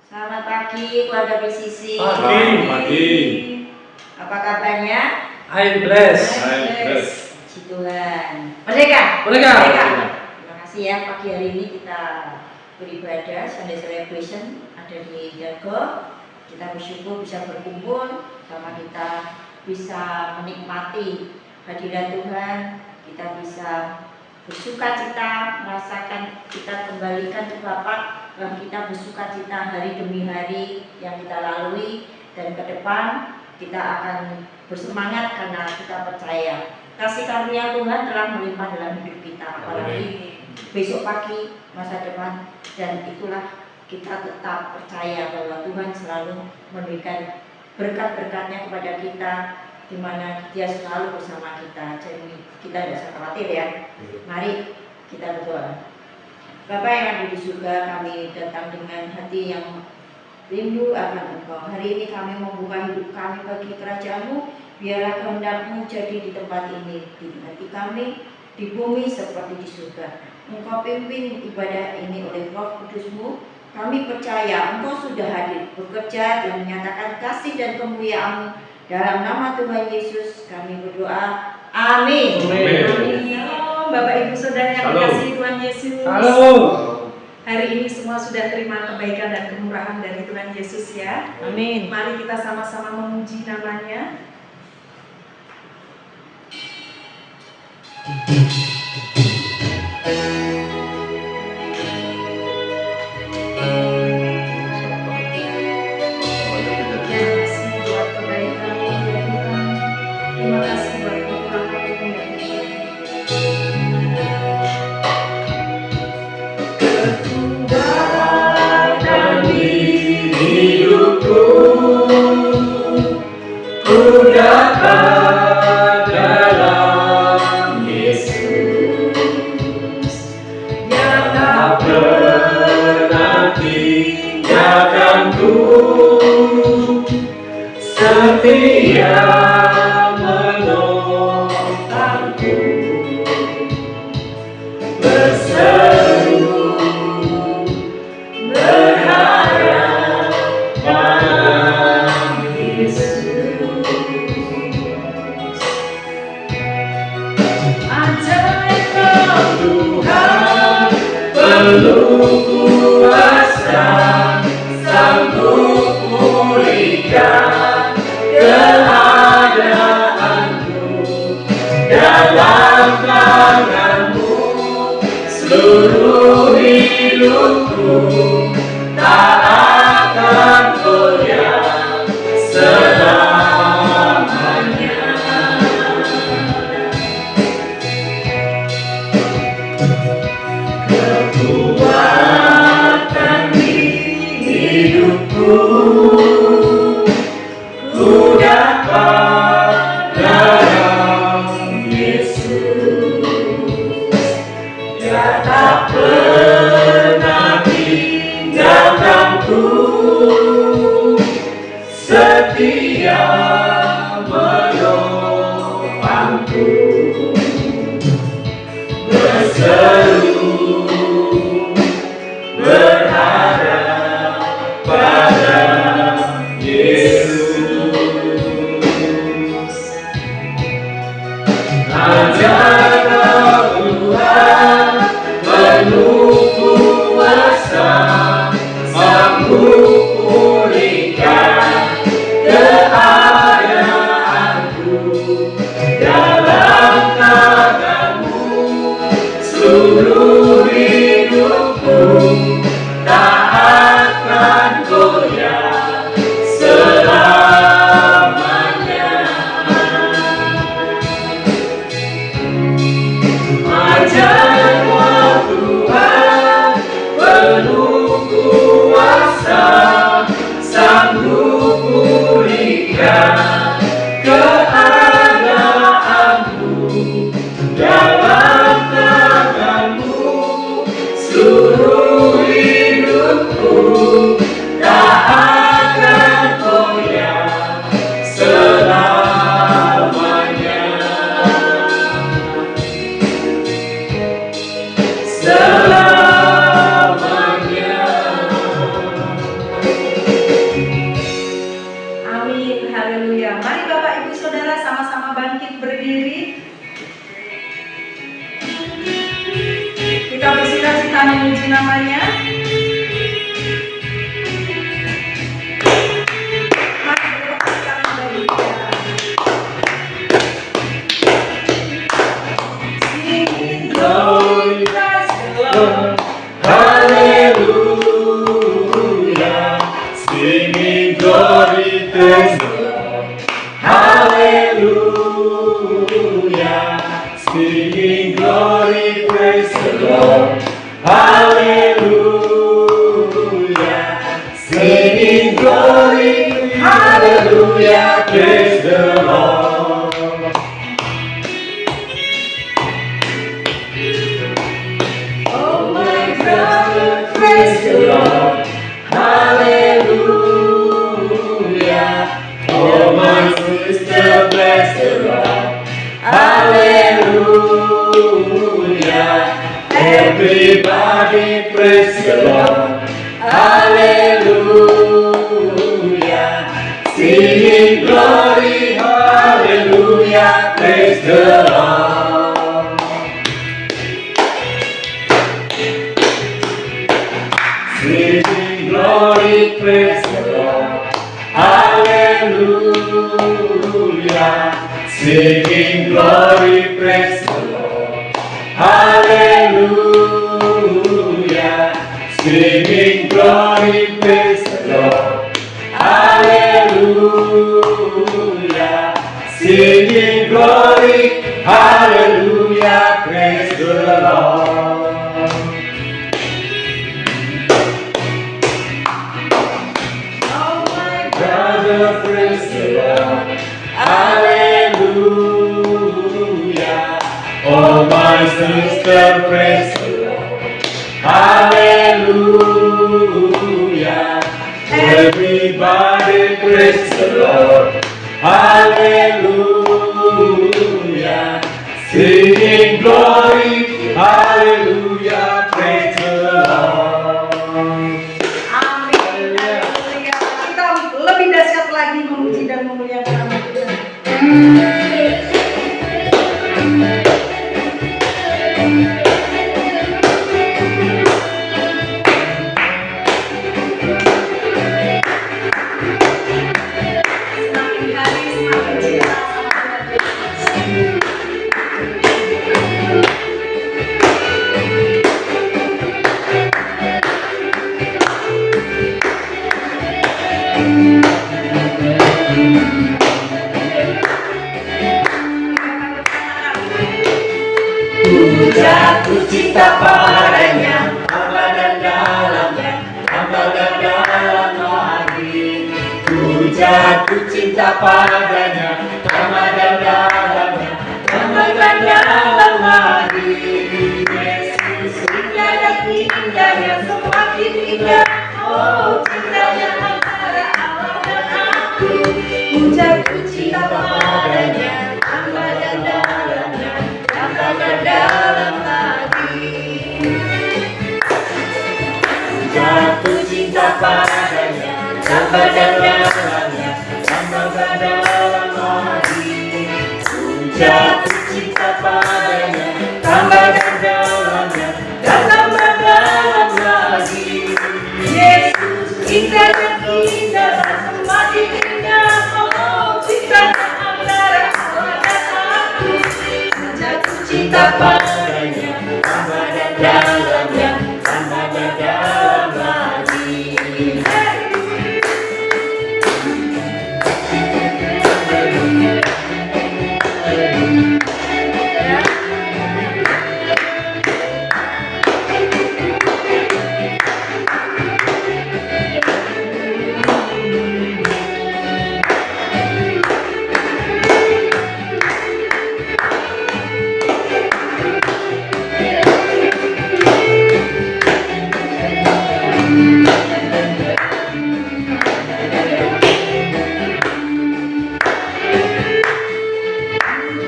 Selamat pagi keluarga PCC. Pagi. Apa kabarnya? I'm blessed. Puji Tuhan. Merdeka. Terima kasih ya, pagi hari ini kita beribadah Sunday Celebration ada di Dago. Kita bersyukur bisa berkumpul sama kita bisa menikmati hadirat Tuhan. Kita bisa bersuka cita, merasakan kita kembalikan ke Bapa dan kita bersuka cita hari demi hari yang kita lalui, dan ke depan kita akan bersemangat karena kita percaya kasih karunia Tuhan telah melimpah dalam hidup kita, apalagi besok pagi masa depan, dan itulah kita tetap percaya bahwa Tuhan selalu memberikan berkat-berkatnya kepada kita, di mana Dia selalu bersama kita. Jadi kita tidak usah khawatir ya. Mari kita berdoa. Bapa yang ada di surga, kami datang dengan hati yang rindu akan Engkau. Hari ini kami membuka hidup kami bagi kerajaan-Mu. Biarlah kehendak-Mu jadi di tempat ini, di hati kami, di bumi seperti di surga. Engkau pimpin ibadah ini oleh Roh Kudus-Mu. Kami percaya Engkau sudah hadir, bekerja dan menyatakan kasih dan kemuliaan-Mu. Dalam nama Tuhan Yesus kami berdoa. Amin. Shalom, Bapak Ibu Saudara yang dikasihi Tuhan Yesus. Halo. Hari ini semua sudah terima kebaikan dan kemurahan dari Tuhan Yesus ya. Amin. Mari kita sama-sama memuji namanya. Sanggup pulihkan keadaan berdiri. Kita bersuka-cita memuji namanya. Mari bertepuk tangan bagi Dia. Sing glory, praise the Lord. Hallelujah, singing glory, praise the Lord. Hallelujah, singing glory, praise the Lord. Hallelujah, singing glory, hallelujah, praise the Lord. Oh my brother, praise the Lord. Hallelujah. Oh my sister, bless the Lord. Hallelujah. Everybody praise the Lord. Hallelujah. Singing glory, hallelujah, praise the Lord. Singing glory, praise the Lord. Hallelujah. Singing glory, praise the Lord. Hallelujah. Singing glory, praise the Lord. Hallelujah. Singing glory, hallelujah, praise the Lord. Oh my Brother, praise the Lord. Hallelujah. Oh, my sister, praise the Lord. Hallelujah. Everybody praise the Lord. Hallelujah. Singing glory. Hallelujah. Praise the Lord. Amin. Haleluya. Kita lebih dahsyat lagi memuji dan memuliakan nama Tuhan. Semakin hari semakin cinta sama Tuhan. Ku jatuh cinta padanya, hamba dan dalamnya, hamba dan dalam hati. Ku jatuh cinta padanya, hamba dan dalamnya, hamba dan dalam hati. Yesus indah dan indahnya semakin indah. Oh cintanya antara Allah dan aku. Ku jatuh cinta padanya, hamba dan dalamnya, hamba dan dalam hati. Jatuh cinta padanya, hamba dan dalamnya, hamba dan dalam hati. Ku jatuh cinta padanya, hamba dan dalamnya, dan hamba dalam hati. Yesus indah dan indah semakin indah. Oh cintanya antara Allah dan aku. Ku jatuh cinta padanya, Hamba dan dalamnya, hamba dan dalam hati.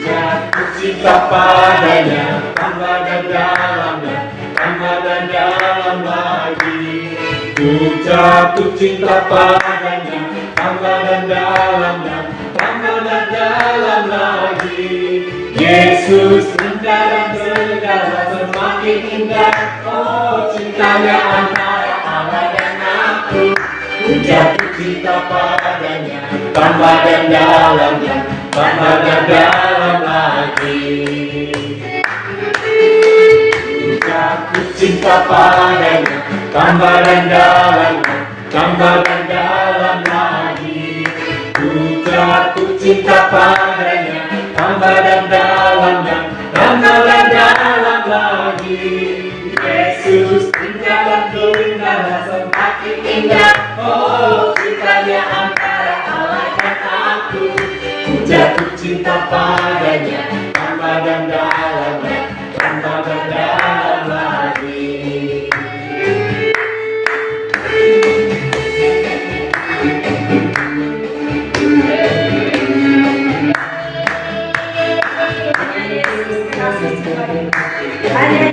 Jatuh cinta padanya, hamba dan dalamnya, hamba dan dalam hati. Ku jatuh cinta padanya, hamba dan dalamnya, hamba dan dalam hati. Yesus indah dan segala semakin indah. Oh, cintanya antara Allah dan aku. Ku jatuh cinta padanya, tambah dan dalamnya, tambah dan dalam lagi. Ku jatuh cinta padanya, tambah dan dalamnya, tambah dan dalam lagi. Ku jatuh cinta padanya, tambah dan dalamnya, tambah dan dalam lagi. Yesus indah dan indah semakin indah. Oh, cintanya antara Allah dan aku. Ku jatuh cinta padanya, tambah dan dalamnya, tambah dan dalam lagi. Hanya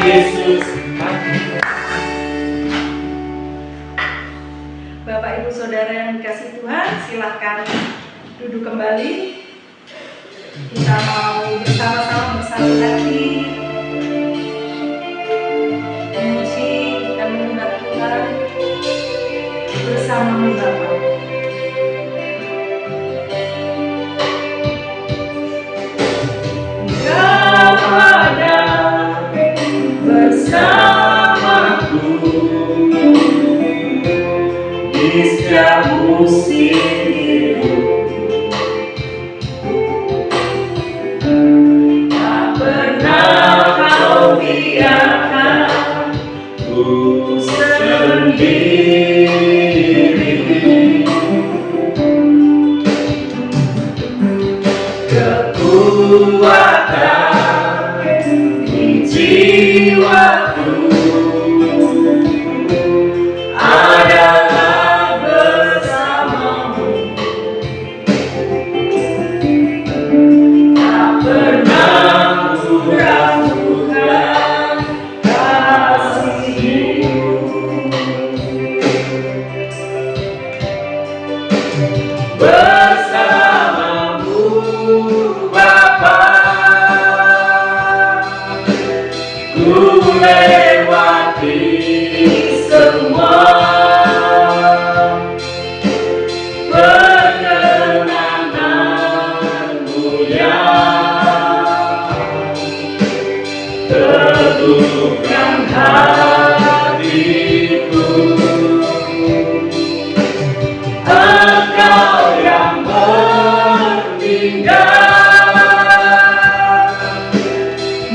Yesus. Bapak Ibu Saudara yang dikasih Tuhan, silahkan duduk kembali. Kita mau bersama-sama bersatu hati memuji dan menyembah Tuhan bersama Bapa. Engkau ada bersamaku di setiap musim hidup. Tak pernah kau biarkan ku sendiri. Kekuatan di jiwaku adalah bersamamu. Tak pernah ku ragukan kasih-Mu. Bersamamu Bapa, ku lewati semua perkenananmu yang teguhkan hatiku. Engkau yang bertindak,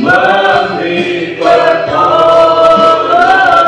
memberi pertolongan.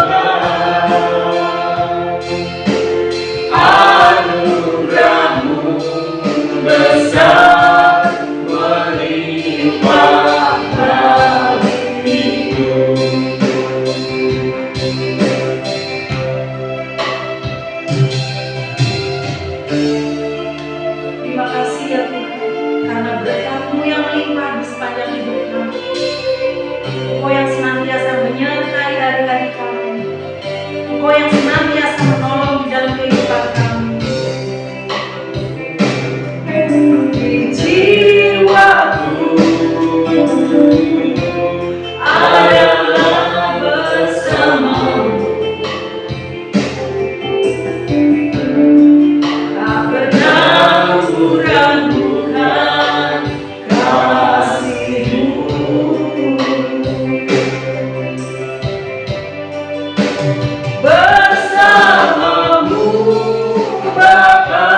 Engkau yang senantiasa menolong di dalam kehidupan kami. Di jiwaku adalah bersamamu, tak pernah ku ragukan kasih-Mu. Bersamamu Bapa,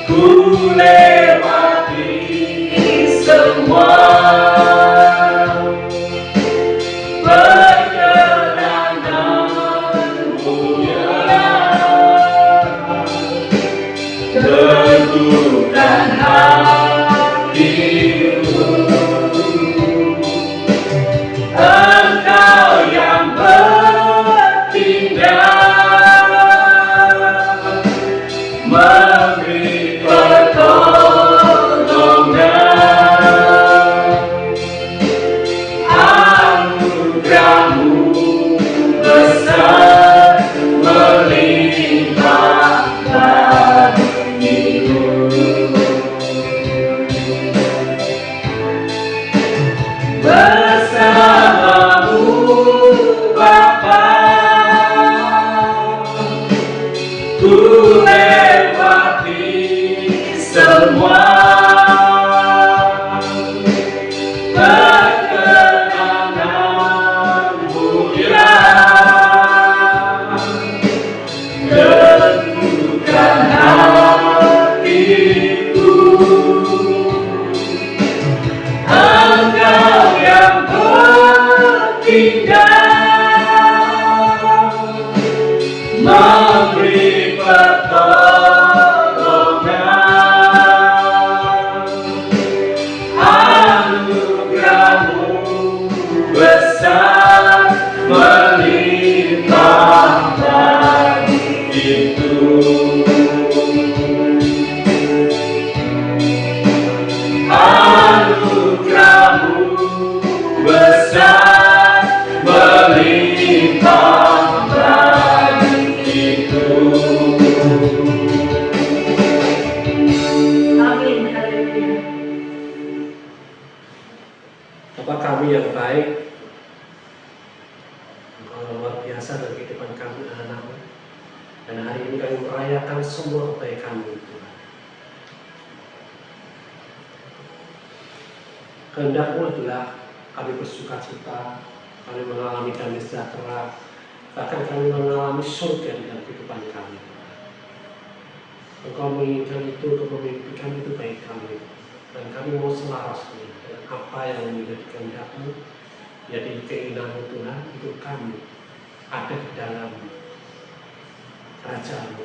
ku lewati semua perjalanan-Mu yang teguhkan hatiku. Engkau yang bertindak, memberi pertolongan, anugerah-Mu besar melimpah bagiku. Bersamamu Bapa, ku lewati semua perkenangan-Mu yang teguhkan hatiku. Engkau yang bertindak, memberi pertolongan, anugerah-Mu besar melimpah bagiku. Anugerah-Mu besar melimpah bagiku. Amin. Haleluya. Bapa kami yang baik, Engkau luar biasa dalam kehidupan kami anak-Mu. Dan hari ini kami merayakan semua kebaikan-Mu, Tuhan. Kehendak-Mu adalah kami bersuka cita, kami mengalami damai sejahtera, bahkan kami mengalami surga di dalam kehidupan kami. Engkau menginginkan itu untuk memimpikan itu baik kami, dan kami mau selaras dengan apa yang menjadi kehendak-Mu, jadi keinginan-Mu Tuhan, untuk kami ada di dalam kerajaan-Mu,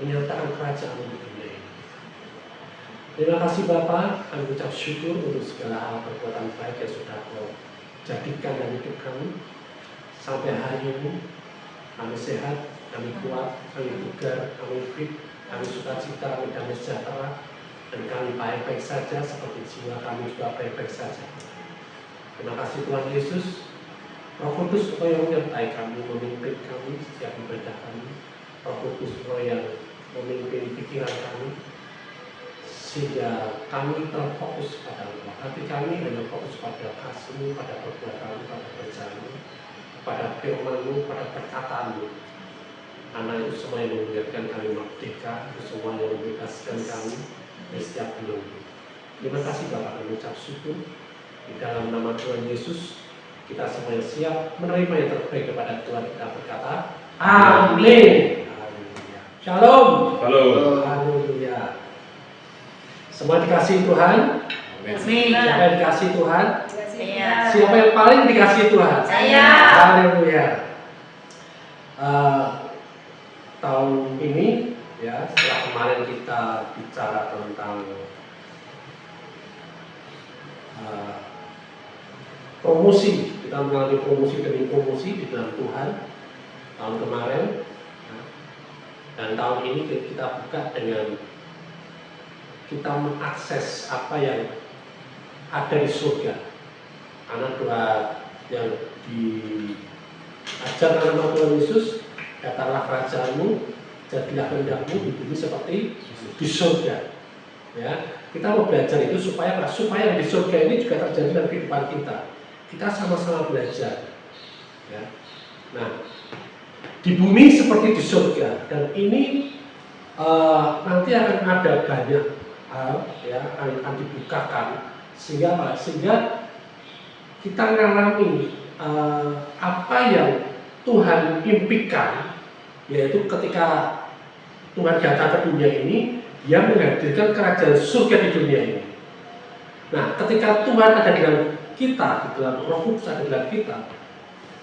menyatakan kerajaan-Mu di dunia ini. Terima kasih Bapa, kami ucap syukur untuk segala hal perbuatan baik yang sudah Kau jadikan dalam hidup kami. Sampai hari ini, kami sehat, kami kuat, kami bugar, kami fit, kami sukacita, kami damai sejahtera, dan kami baik-baik saja seperti jiwa kami juga baik-baik saja. Terima kasih Tuhan Yesus. Roh Kudus Engkau yang menyertai kami, memimpin kami setiap ibadah kami. Roh Kudus Engkau yang memimpin pikiran kami, sehingga kami terfokus pada Engkau. Hati kami hanya fokus pada kasih-Mu, pada perbuatan-Mu, pada kerjaan-Mu, pada firman-Mu, pada perkataan-Mu. Karena itu semua yang membiarkan kami merdeka, itu semua yang membebaskan kami dari setiap belenggu. Terima kasih Bapak, kami ucap syukur. Di dalam nama Tuhan Yesus, kita semua yang siap menerima yang terbaik kepada Tuhan, kita berkata, Amin. Haleluya. Shalom. Halo. Haleluya. Semua dikasihi Tuhan. Amin. Siapa yang dikasihi Tuhan? Saya. Siapa yang paling dikasihi Tuhan? Saya. Haleluya. Tahun ini, ya, setelah kemarin kita bicara tentang promosi, kita mengalami promosi demi promosi di dalam Tuhan tahun kemarin, dan tahun ini kita buka dengan kita mengakses apa yang ada di surga, karena doa yang Ajar nama Tuhan Yesus, datanglah kerajaanmu, jadilah kehendakmu di bumi seperti di surga. Ya, kita mau belajar itu supaya di surga ini juga terjadi dalam kehidupan kita. Kita sama-sama belajar. Ya. Nah, di bumi seperti di surga, dan ini nanti akan ada banyak hal ya akan dibukakan sehingga kita mengalami apa yang Tuhan impikan, yaitu ketika Tuhan datang ke dunia ini, Dia menghadirkan kerajaan surga di dunia ini. Nah, ketika Tuhan ada dengan kita, di dalam Roh Kudus ada dalam kita,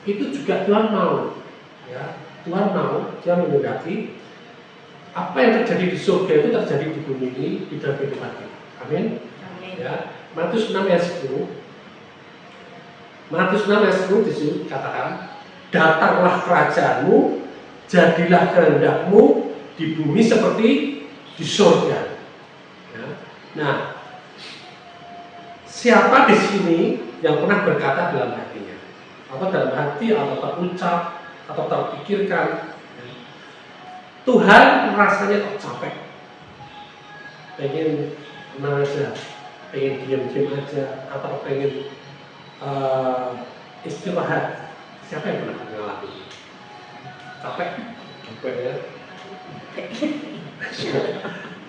itu juga Tuhan mau, ya, Tuhan mau, Dia menghendaki apa yang terjadi di surga itu terjadi di bumi ini, di dalam kehidupan kita. Amin. Ya, Matius 6 ayat 10. Matius 6 ayat 10 disitu katakan, datanglah kerajaanmu, jadilah kehendakmu di bumi seperti di surga. Ya. Nah, siapa di sini yang pernah berkata dalam hatinya, atau dalam hati, atau terucap, atau terpikirkan, Tuhan rasanya kok capek, pengen tenang aja, pengen diam-diam aja, atau pengen istirahat. Siapa yang pernah mengalami? Capek ya.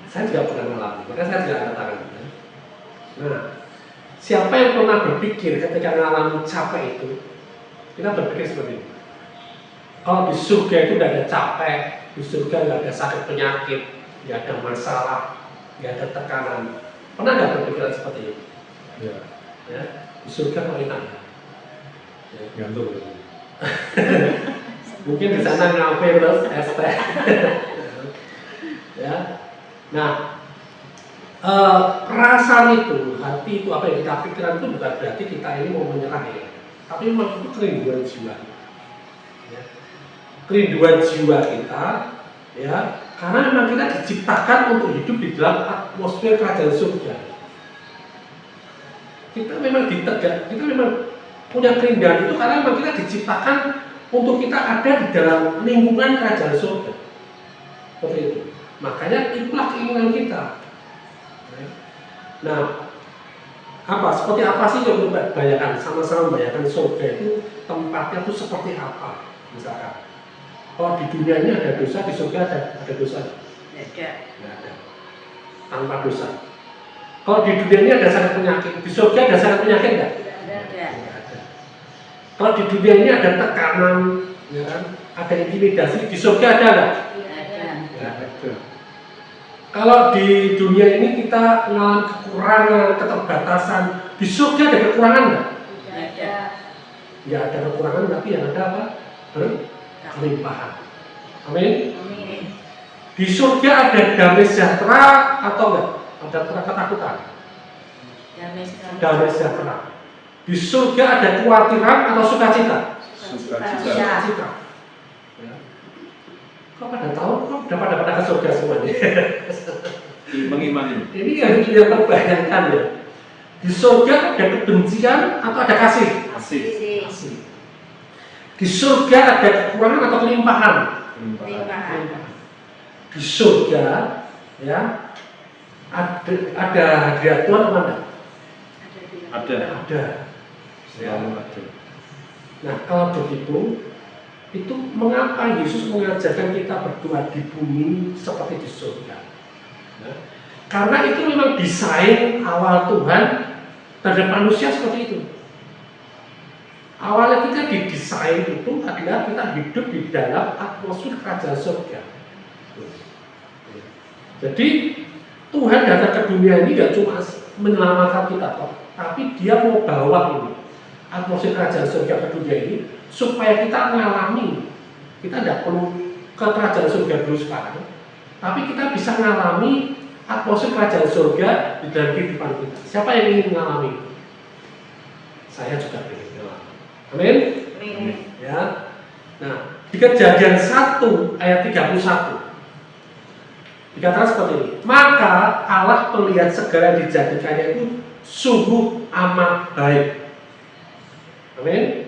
Saya juga pernah mengalami, makanya saya juga angkat tangan. Nah, siapa yang pernah berpikir ketika mengalami capek itu, kita berpikir seperti ini. Kalau di surga itu tidak ada capek, di surga tidak ada sakit penyakit, tidak ada masalah, tidak ada tekanan. Pernah nggak berpikiran seperti itu? Ya, di surga kok enak ya? Gantung. Mungkin di sana ngapain terus ST. Ya, nah, perasaan itu, hati itu, apa yang kita pikirkan itu bukan berarti kita ini mau menyerah ya, tapi memang itu kerinduan jiwa. Ya. Kerinduan jiwa kita, ya, karena memang kita diciptakan untuk hidup di dalam atmosfer kerajaan surga. Kita memang kita memang punya kerinduan itu karena memang kita diciptakan untuk kita ada di dalam lingkungan kerajaan surga. Seperti itu. Makanya itulah keinginan kita. Nah, seperti apa sih yang kita bayangkan? Sama-sama bayangkan surga itu tempatnya itu seperti apa? Misalkan, kalau di dunia ini ada dosa, di surga ada dosa? Tidak ada. Tanpa dosa. Kalau di dunia ini ada sakit penyakit, di surga ada sakit penyakit nggak? ada. Kalau di dunia ini ada tekanan, ya kan? Ada intimidasi, di surga ada nggak? Ada. Kalau di dunia ini kita mengalami kekurangan, keterbatasan, di surga ada kekurangan nggak? Ada. Ya ada kekurangan, tapi yang ada apa? Berkelimpahan. Amin. Di surga ada damai sejahtera atau enggak? Ada ketakutan? Damai sejahtera. Di surga ada kekhawatiran atau sukacita? Sukacita. Ya. Kok pada tahu? Kok udah pada ke surga semuanya? Mengimani. Ini yang kita terbayangkan ya. Di surga ada kebencian atau ada kasih? Kasih. Di surga ada kekurangan atau kelimpahan? Di surga ya ada hadirat Tuhan apa enggak? Ada. Selalu ada. Nah, kalau begitu, itu mengapa Yesus mengajarkan kita berdoa di bumi seperti di surga? Nah, karena itu memang desain awal Tuhan terhadap manusia seperti itu. Awalnya kita didesain itu adalah kita hidup di dalam atmosfer kerajaan surga. Jadi Tuhan datang ke dunia ini gak cuma menyelamatkan kita, tapi Dia mau bawa ini atmosfer kerajaan surga ke dunia ini supaya kita mengalami. Kita tidak perlu ke kerajaan surga dulu sekarang, tapi kita bisa mengalami atmosfer kerajaan surga di dalam kehidupan kita. Siapa yang ingin mengalami? Saya juga ingin mengalami. Amin. Ya. Nah, di Kejadian 1 ayat 31 dikatakan seperti ini. Maka Allah melihat segala yang dijadikannya itu sungguh amat baik. Amin.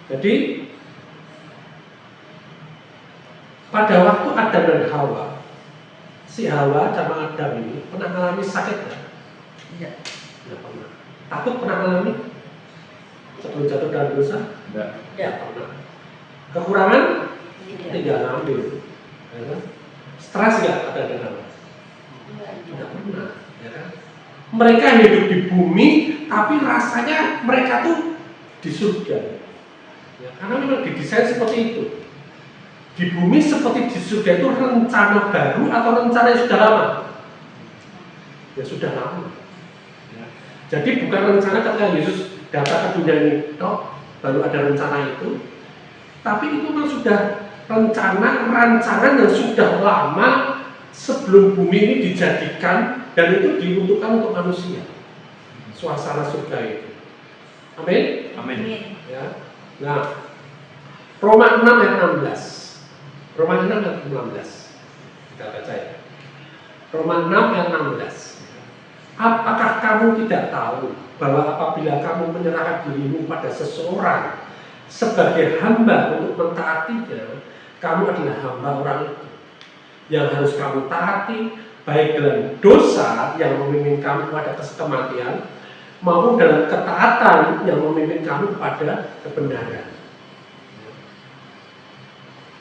Jadi pada waktu Adam dan Hawa, si Hawa sama Adam ini pernah mengalami sakit nggak? Tidak. Tidak pernah. Takut pernah mengalami sebelum jatuh dalam dosa? Enggak. Tidak pernah. Kekurangan? Tidak. Tidak ngambil. Ya kan? Stres nggak ada dengan? Tidak pernah. Ya kan? Mereka hidup di bumi, tapi rasanya mereka tuh di surga. Ya, karena memang didesain seperti itu. Di bumi seperti di surga itu rencana baru atau rencana yang sudah lama? Ya sudah lama. Ya. Jadi bukan rencana ketika Yesus datang ke dunia ini, baru ada rencana itu. Tapi itu memang sudah rancangan yang sudah lama sebelum bumi ini dijadikan dan itu diuntukkan untuk manusia. Suasana surga itu. Amin. Amin. Ya. Nah, Roma 6 ayat 16. Roma 6 ayat 16. Kita baca ya. Roma 6 ayat 16. Apakah kamu tidak tahu bahwa apabila kamu menyerahkan dirimu pada seseorang sebagai hamba untuk mentaatinya, kamu adalah hamba orang itu. Yang harus kamu taati baik dalam dosa yang memimpin kamu kepada kematian maupun dalam ketaatan yang memimpin kamu kepada kebenaran.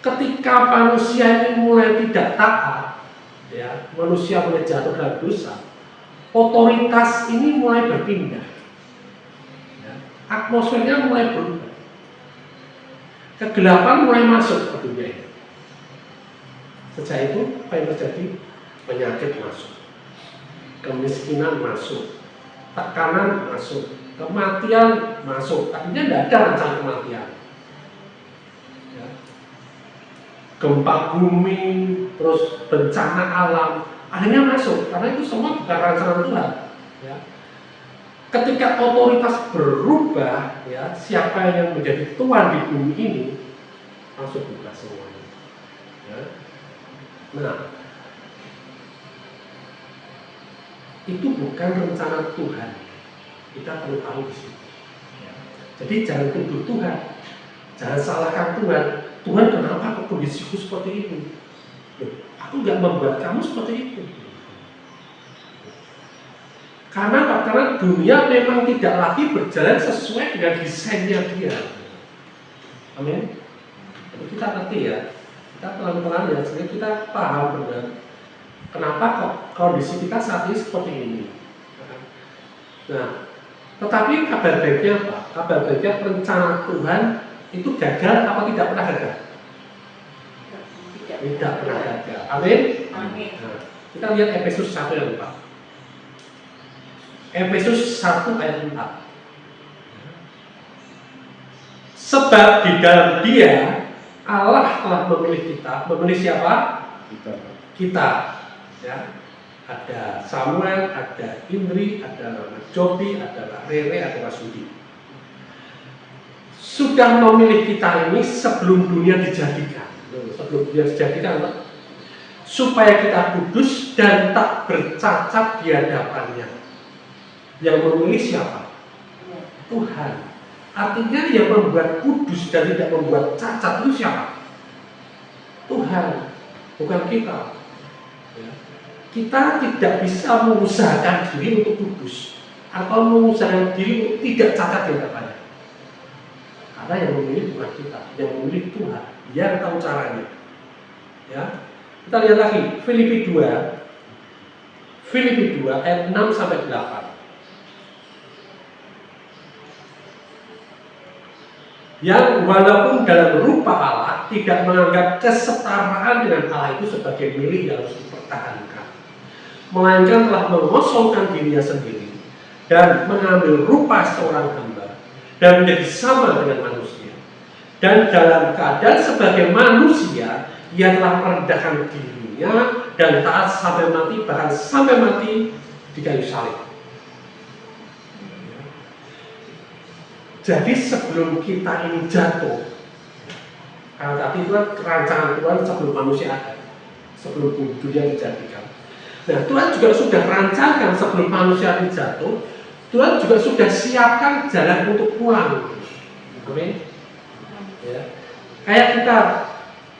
Ketika manusia ini mulai tidak taat, ya, manusia mulai jatuh dalam dosa, otoritas ini mulai berpindah. Ya, atmosfernya mulai berubah. Kegelapan mulai masuk ke dunia ini. Sejak itu, apa yang terjadi? Penyakit masuk, kemiskinan masuk, tekanan masuk, kematian masuk. Artinya tidak ada rencana kematian. Ya. Gempa bumi, terus bencana alam, akhirnya masuk. Karena itu semua bukan rancangan Tuhan. Ya. Ketika otoritas berubah, ya, siapa yang menjadi tuan di bumi ini, langsung buka semuanya. Ya. Nah, itu bukan rencana Tuhan. Kita perlu tahu di sini. Jadi jangan tuduh Tuhan, jangan salahkan Tuhan. Tuhan kenapa kok kondisiku seperti itu? Aku nggak membuat kamu seperti itu. Karena dunia memang tidak lagi berjalan sesuai dengan desainnya dia. Amin. Kita ngerti ya. Kita pelan-pelan ya, sehingga kita paham benar kenapa kok kondisi kita saat ini seperti ini. Nah, tetapi kabar baiknya apa? Kabar baiknya rencana Tuhan itu gagal apa tidak pernah gagal? Tidak pernah gagal. Amin. Amin. Nah, kita lihat Efesus 1 ayat 4. Efesus 1 ayat 4. Sebab di dalam Dia Allah telah memilih kita. Memilih siapa? Kita. Ya. Ada Samuel, ada Indri, ada Jobi, ada Rere, ada Rasudi. Sudah memilih kita ini sebelum dunia dijadikan. Sebelum dunia dijadikan, supaya kita kudus dan tak bercacat di hadapannya. Yang memilih siapa? Tuhan. Artinya yang membuat kudus dan tidak membuat cacat itu siapa? Tuhan, bukan kita. Ya. Kita tidak bisa mengusahakan diri untuk kudus atau mengusahakan diri untuk tidak cacat di hadapannya. Karena yang memilih bukan kita, yang memilih Tuhan. Dia tahu caranya. Ya. Kita lihat lagi Filipi 2 ayat 6 sampai 8. Yang walaupun dalam rupa Allah tidak menganggap kesetaraan dengan Allah itu sebagai milik yang harus dipertahankan, melainkan telah mengosongkan dirinya sendiri dan mengambil rupa seorang hamba dan menjadi sama dengan manusia. Dan dalam keadaan sebagai manusia, ia telah merendahkan dirinya dan taat sampai mati, bahkan sampai mati di kayu salib. Jadi sebelum kita ini jatuh, karena tadi itu kan rancangan Tuhan sebelum manusia ada, sebelum dunia dijadikan. Nah, Tuhan juga sudah rancangkan sebelum manusia ini jatuh, Tuhan juga sudah siapkan jalan untuk pulang. Amin. Ya. Kayak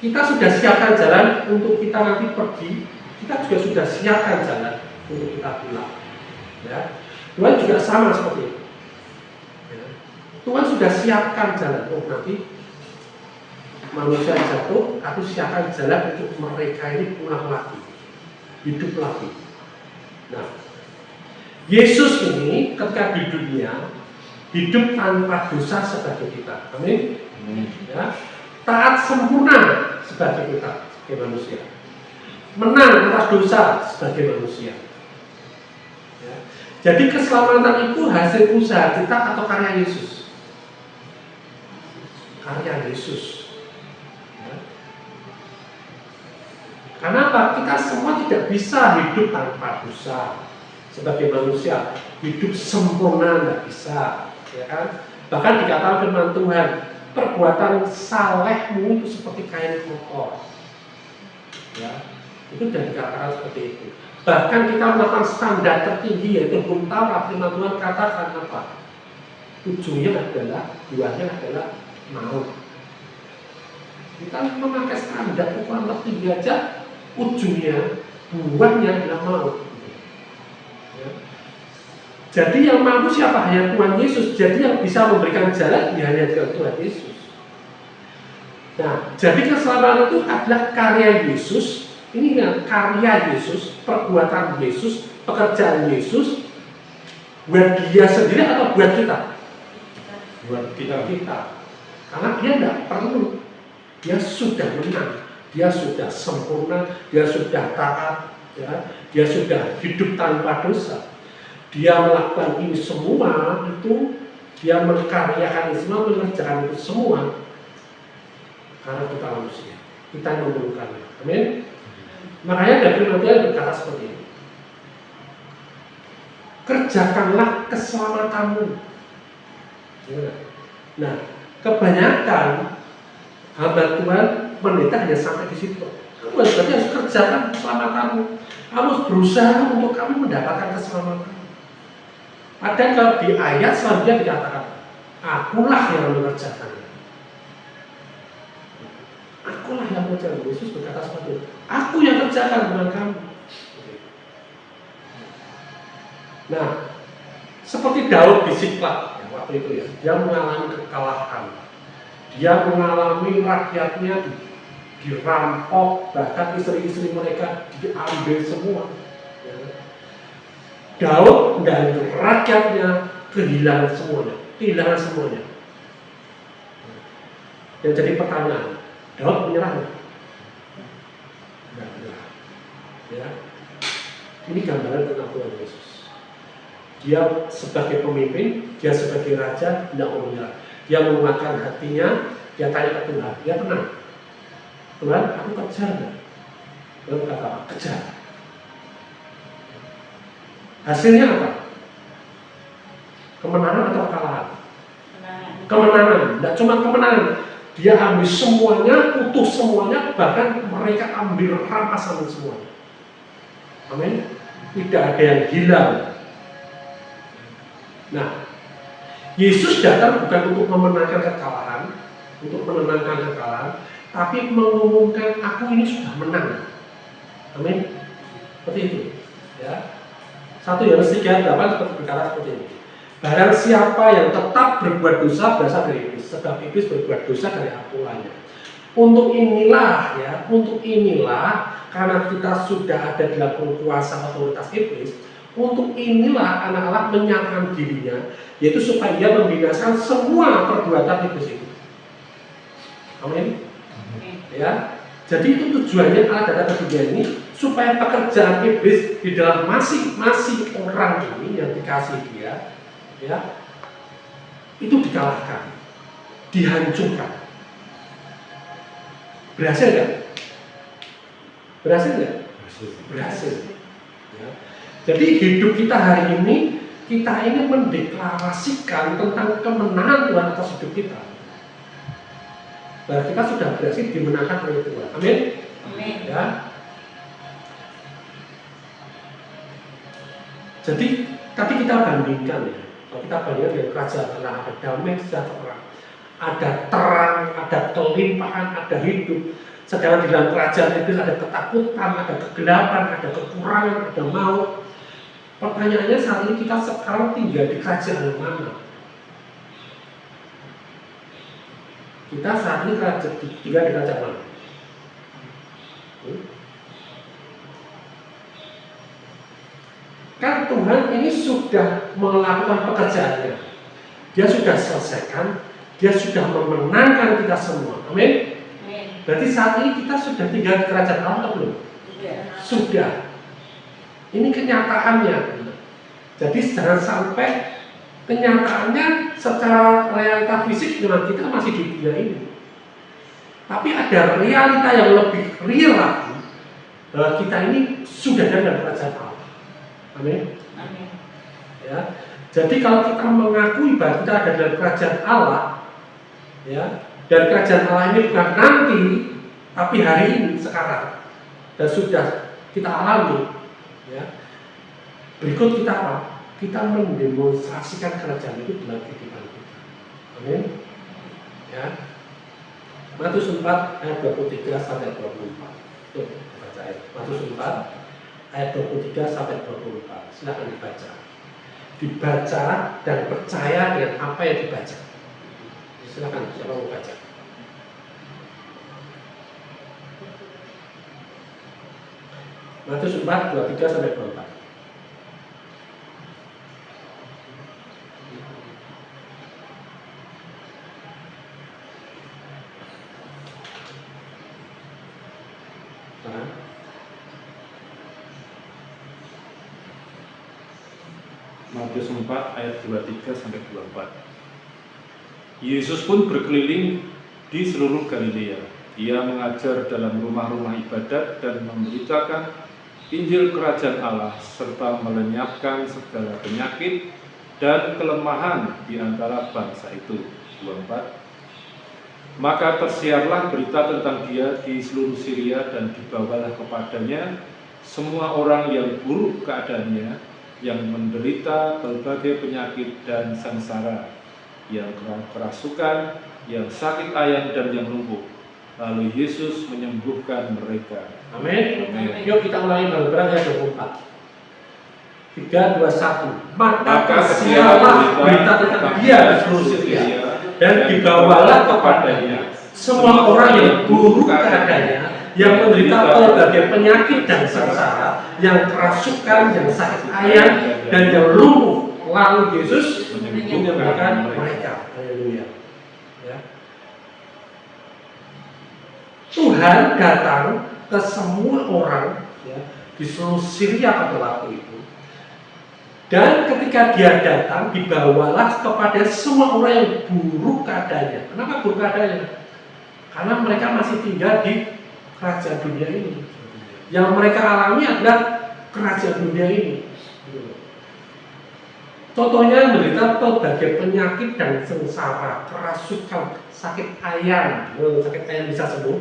Kita sudah siapkan jalan untuk kita nanti pergi, kita juga sudah siapkan jalan untuk kita pulang. Ya. Tuhan juga sama seperti itu. Ya. Tuhan sudah siapkan jalan. Oh, nanti manusia jatuh, aku siapkan jalan untuk mereka ini pulang lagi, hidup lagi. Nah, Yesus ini ketika di dunia hidup tanpa dosa sebagai kita. Amin. Ya. Taat sempurna sebagai kita, sebagai manusia. Menang atas dosa sebagai manusia. Ya. Jadi keselamatan itu hasil usaha kita atau karya Yesus? Karya Yesus. Ya. Kenapa? Kita semua tidak bisa hidup tanpa dosa sebagai manusia. Hidup sempurna tidak bisa, ya kan? Bahkan dikatakan firman Tuhan, perbuatan salehmu itu seperti kain kotor. Ya, itu sudah dikatakan seperti itu. Bahkan kita melakukan standar tertinggi yaitu hukum Taurat. Firman Tuhan katakan apa? Ujungnya adalah, buahnya adalah maut. Kita memakai standar ukuran tertinggi aja, ujungnya, buahnya adalah maut. Ya. Jadi yang mampu siapa? Hanya Tuhan Yesus. Jadi yang bisa memberikan jalan ya hanya Tuhan Yesus. Nah, jadi keselamatan itu adalah karya Yesus. Ini karya Yesus, perbuatan Yesus, pekerjaan Yesus. Buat dia sendiri atau buat kita? Buat kita. Karena dia tidak perlu. Dia sudah menang. Dia sudah sempurna. Dia sudah taat. Ya. Dia sudah hidup tanpa dosa. Dia melakukan ini semua itu, dia menkaryakan ini semua, mengerjakan itu semua karena kita manusia, kita yang memerlukannya. Amin. Makanya dari Tuhan berkata seperti ini, kerjakanlah keselamatanmu. Nah, kebanyakan hamba Tuhan pendeta hanya sampai di situ. Kamu harus kerjakan keselamatanmu. Kamu harus berusaha untuk kamu mendapatkan keselamatan. Ada kalau di ayat selanjutnya dikatakan, akulah yang mengerjakannya. Akulah yang mengerjakan. Yesus berkata seperti itu. Aku yang kerjakan, bukan kamu. Nah, seperti Daud di Siklag ya, waktu itu ya, dia mengalami kekalahan. Dia mengalami rakyatnya dirampok, bahkan istri-istri mereka diambil semua. Ya. Daud dan rakyatnya kehilangan semuanya. Dan jadi pertanyaan, Daud menyerah? Tidak menyerah. Ya. Ini gambaran tentang Tuhan Yesus. Dia sebagai pemimpin, dia sebagai raja tidak mau menyerah. Dia menguatkan hatinya, dia tanya ke Tuhan, dia tenang. Tuhan, aku kejar nggak? Tuhan berkata, kejar. Hasilnya apa? Kemenangan atau kekalahan? Kemenangan. Tidak cuma kemenangan, dia ambil semuanya, utuh semuanya, bahkan mereka ambil rampasan semuanya. Amin. Tidak ada yang hilang. Nah, Yesus datang bukan untuk memenangkan kekalahan, untuk menenangkan kekalahan, tapi mengumumkan aku ini sudah menang. Amin. Seperti itu. Ya. 1 Yohanes 3:8 seperti berkata seperti ini. Barang siapa yang tetap berbuat dosa berasal dari iblis, sebab iblis berbuat dosa dari awalnya. Untuk inilah karena kita sudah ada dalam kuasa otoritas iblis, untuk inilah anak Allah menyatakan dirinya, yaitu supaya ia membinasakan semua perbuatan iblis itu. Amin. Ya. Jadi itu tujuannya Allah datang ke dunia ini supaya pekerjaan iblis di dalam masing-masing orang ini yang dikasih dia, ya, itu dikalahkan, dihancurkan. Berhasil nggak? Berhasil nggak? Berhasil. Ya. Jadi hidup kita hari ini, kita ini mendeklarasikan tentang kemenangan Tuhan atas hidup kita. Bahwa kita sudah berhasil dimenangkan oleh Tuhan. Amin. Amin. Ya. Jadi, tapi kita bandingkan ya. Kalau kita bandingkan dengan kerajaan Allah, ada damai sejahtera, ada terang, ada kelimpahan, ada hidup. Sedangkan di dalam kerajaan itu ada ketakutan, ada kegelapan, ada kekurangan, ada maut. Pertanyaannya saat ini kita sekarang tinggal di kerajaan yang mana? Kita saat ini tinggal di kerajaan mana? Kan Tuhan ini sudah melakukan pekerjaannya. Dia sudah selesaikan, dia sudah memenangkan kita semua. Amin. Berarti saat ini kita sudah tinggal di kerajaan Allah atau belum? Sudah. Ini kenyataannya. Jadi jangan sampai kenyataannya secara realita fisik dengan kita masih di dunia ini. Tapi ada realita yang lebih real lagi, bahwa kita ini sudah ada dalam kerajaan Allah. Amin. Ya. Jadi kalau kita mengakui bahwa kita ada dalam kerajaan Allah, ya, dan kerajaan Allah ini bukan nanti, tapi hari ini, sekarang, dan sudah kita alami, ya. Berikut kita apa? Kita mendemonstrasikan kerajaan itu dalam kehidupan kita. Amin. Ya. Matius 4 ayat 23 sampai 24. Tuh, baca ayat. Matius 4 ayat 23 sampai 24. Silakan dibaca. Dibaca dan percaya dengan apa yang dibaca. Silakan, siapa mau baca? Matius 4 23 sampai 24. Matius 4 ayat 23 sampai 24. Yesus pun berkeliling di seluruh Galilea. Ia mengajar dalam rumah-rumah ibadat dan memberitakan Injil Kerajaan Allah serta melenyapkan segala penyakit dan kelemahan di antara bangsa itu. 24. Maka tersiarlah berita tentang dia di seluruh Syria dan dibawalah kepadanya semua orang yang buruk keadaannya, yang menderita berbagai penyakit dan sengsara, yang kerasukan, yang sakit ayan dan yang lumpuh. Lalu Yesus menyembuhkan mereka. Amin. Yuk kita ulangi bareng-bareng ayat 24. 3, 2, 1. Maka tersiarlah berita tentang dia di seluruh Syria dan dibawalah kepadanya semua orang yang buruk keadaannya, yang menderita berbagai penyakit dan sengsara, yang kerasukan, yang sakit ayan, dan yang lumpuh. Lalu Yesus menyembuhkan mereka. Haleluya. Ya. Tuhan datang ke semua orang, ya, di seluruh Syria pada waktu itu. Dan ketika dia datang, dibawalah kepada semua orang yang buruk keadaannya. Kenapa buruk keadaannya? Karena mereka masih tinggal di kerajaan dunia ini. Yang mereka alami adalah kerajaan dunia ini. Contohnya menderita berbagai penyakit dan sengsara, kerasukan, sakit ayan. Sakit ayan bisa sembuh.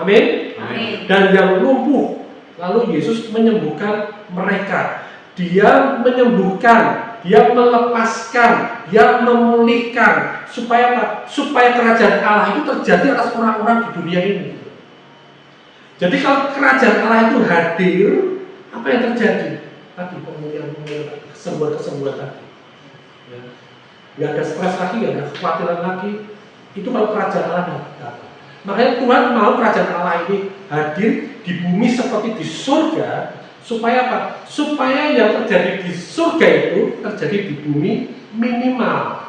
Amin. Amin. Dan yang lumpuh, lalu Yesus menyembuhkan mereka. Dia menyembuhkan, dia melepaskan, dia memulihkan, supaya apa? Supaya kerajaan Allah itu terjadi atas orang-orang di dunia ini. Jadi kalau kerajaan Allah itu hadir, apa yang terjadi? Tadi pemulihan, kesembuhan tadi. Ya. Nggak ada stres lagi, nggak ada kekhawatiran lagi. Itu kalau kerajaan Allah datang. Makanya Tuhan mau kerajaan Allah ini hadir di bumi seperti di surga. Supaya apa? Supaya yang terjadi di surga itu terjadi di bumi minimal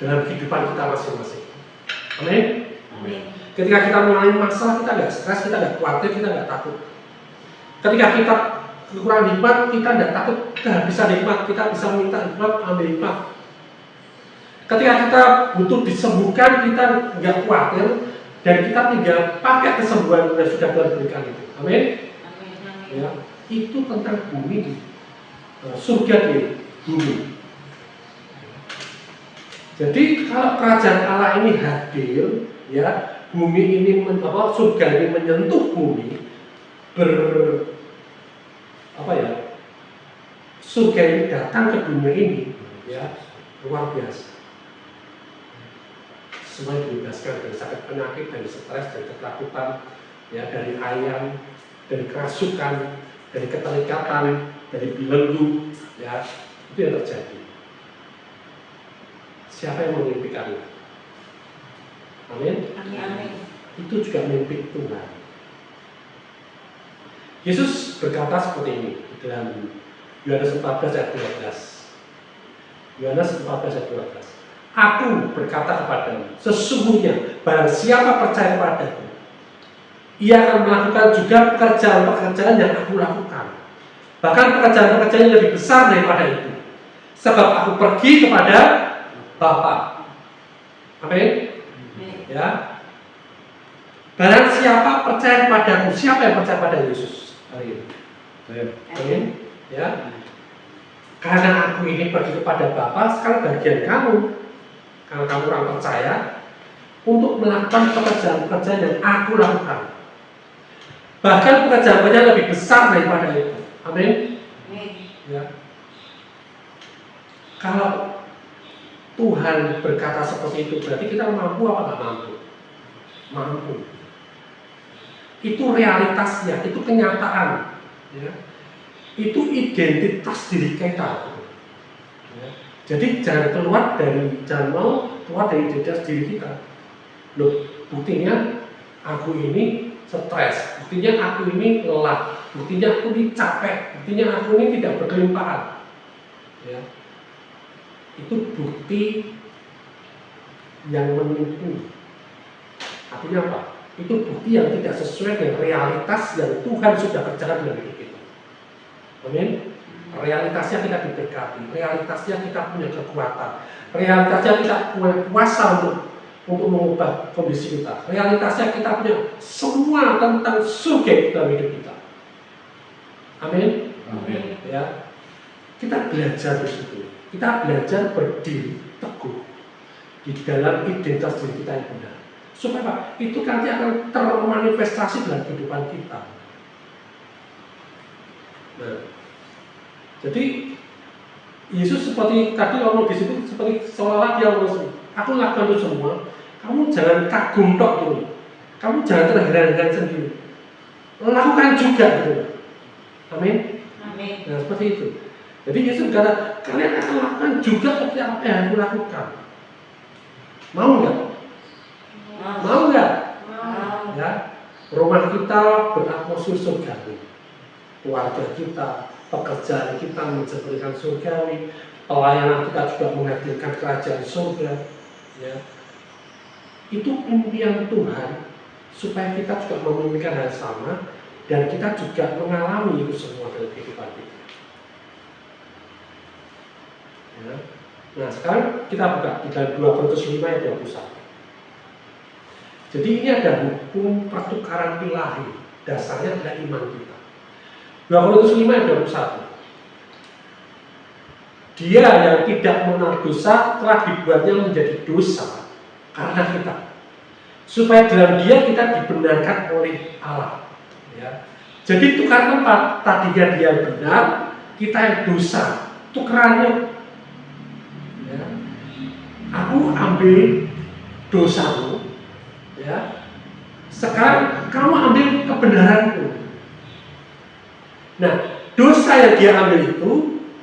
dalam kehidupan kita masing-masing. Amin. Ketika kita mengalami masalah, kita nggak stres, kita nggak khawatir, kita nggak takut. Ketika kita kekurangan nikmat, kita nggak takut kehabisan nikmat, kita bisa minta nikmat, ambil nikmat. Ketika kita butuh disembuhkan, kita nggak khawatir, dan kita tinggal pakai kesembuhan yang sudah Tuhan berikan itu. Amin. Ya. Itu tentang bumi, surga di bumi. Jadi kalau kerajaan Allah ini hadir, ya, bumi ini surga ini menyentuh bumi, surga ini datang ke dunia ini, ya, luar biasa. Semua dibebaskan dari sakit penyakit, dari stres, dari ketakutan, ya, dari ayam, dari kerasukan, dari keterikatan, dari belenggu, ya, itu yang terjadi. Siapa yang memimpikannya? Amin. Amin. Itu juga mimpi Tuhan. Yesus berkata seperti ini di dalam Yohanes 14 ayat 12. Yohanes 14 ayat 12. Aku berkata kepadamu, sesungguhnya barang siapa percaya kepadaku, ia akan melakukan juga pekerjaan-pekerjaan yang aku lakukan. Bahkan pekerjaan-pekerjaan yang lebih besar daripada itu. Sebab aku pergi kepada Bapa. Amin. Ya. Barang siapa percaya kepadaku, siapa yang percaya pada Yesus hari ini? Amin. Ya. Karena aku ini pergi kepada Bapa, sekarang bagian kamu, kalau kamu orang percaya, untuk melakukan pekerjaan-pekerjaan yang aku lakukan. Bahkan pekerjaan-pekerjaan lebih besar daripada itu. Amin. Ya. Kalau Tuhan berkata seperti itu, berarti kita mampu apa nggak mampu? Mampu. Itu realitasnya, itu kenyataan. Ya. Itu identitas diri kita. Ya. Jadi jangan mau keluar dari identitas diri kita. Loh, buktinya aku ini stres, buktinya aku ini lelah, buktinya aku ini capek, buktinya aku ini tidak berkelimpahan. Ya. Itu bukti yang menipu. Artinya apa? Itu bukti yang tidak sesuai dengan realitas yang Tuhan sudah kerjakan dalam hidup kita. Amin. Realitasnya kita diberkati, realitasnya kita punya kekuatan, realitasnya kita punya kuasa untuk mengubah kondisi kita. Realitasnya kita punya semua tentang surga dalam hidup kita. Amin. Amin. Ya, kita belajar di situ. Kita belajar berdiri teguh di dalam identitas diri kita yang benar. Supaya apa? Itu nanti akan termanifestasi dalam kehidupan kita. Nah, jadi Yesus seperti tadi ngomong di situ, seperti seolah dia ngomong, aku lakukan itu semua. Kamu jangan kagum tok dulu. Kamu jangan terheran-heran sendiri. Lakukan juga gitu. Amin. Amin. Nah, seperti itu. Jadi Yesus berkata, kalian akan lakukan juga seperti apa yang aku lakukan. Mau nggak? Mau nggak? Ya, rumah kita beratmosfer surgawi, keluarga kita, pekerjaan kita menjadikan surgawi, pelayanan kita juga menghadirkan kerajaan surga. Ya, itu impian Tuhan supaya kita juga memimpikan hal sama dan kita juga mengalami itu semua dalam kehidupan kita. Ya. Nah, sekarang kita buka di dalam 2 Korintus 5 ayat 21. Jadi ini ada hukum pertukaran ilahi, dasarnya adalah iman kita. 2 Korintus 5 ayat 21. Dia yang tidak mengenal dosa telah dibuatnya menjadi dosa karena kita, supaya dalam dia kita dibenarkan oleh Allah. Ya. Jadi tukar tempat, tadinya dia benar, kita yang dosa. Tukerannya, ya. Aku ambil dosamu, ya. Sekarang kamu ambil kebenaranku. Nah, dosa yang dia ambil itu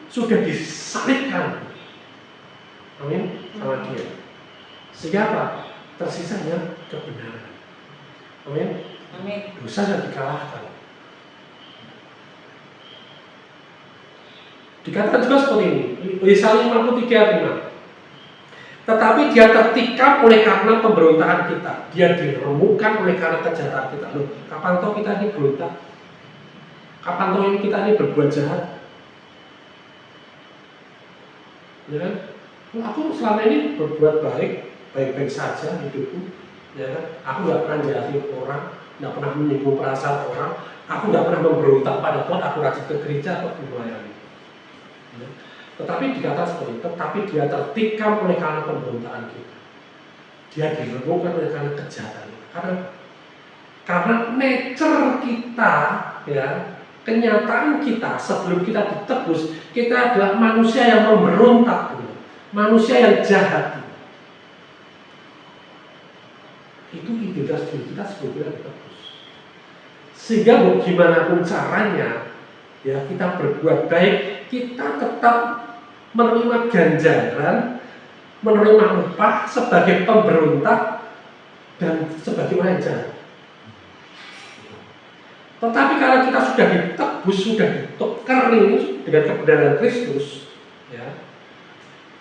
sudah disalibkan, amin, sama dia. Sehingga apa? Tersisanya kebenaran, amin. Amin. Dosa yang dikalahkan. Dikatakan juga seperti ini, Yesaya 53 ayat 5. Tetapi dia tertikam oleh karena pemberontakan kita, dia diremukkan oleh karena kejahatan kita. Loh, kapan toh kita ini berontak? Kapan toh ini kita ini berbuat jahat? Ya kan? Aku selama ini berbuat baik-baik saja hidupku. Ya kan? Aku nggak pernah jahatin orang, nggak pernah menyinggung perasaan orang, aku nggak pernah memberontak pada Tuhan, aku rajin ke gereja atau melayani. Ya. Tetapi dikatakan seperti itu, tetapi dia tertikam oleh karena pemberontakan kita. Dia diremukkan oleh karena kejahatan. Karena nature kita, ya, kenyataan kita sebelum kita ditebus, kita adalah manusia yang memberontak, manusia yang jahat. Itu identitas diri kita sebelum kita ditebus. Sehingga gimana pun caranya, ya kita berbuat baik, kita tetap menerima ganjaran, menerima upah sebagai pemberontak dan sebagai orang yang jahat. Tetapi kalau kita sudah ditebus, sudah ditukar dengan kebenaran Kristus, ya,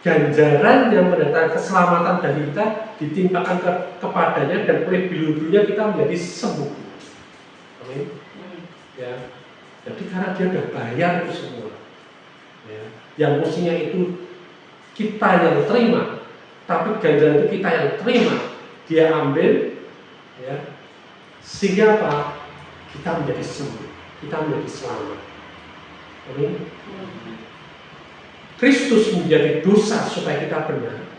ganjaran yang mendatangkan keselamatan dari kita ditimpakan kepadanya dan oleh bulu-bulunya kita menjadi sembuh. Amin. Ya. Jadi karena dia sudah bayar itu semua, ya. Yang mestinya itu kita yang terima, tapi ganjaran itu kita yang terima, dia ambil, ya. Sehingga apa? Kita menjadi sembuh, kita menjadi selamat. Amin. Kristus menjadi dosa supaya kita benar.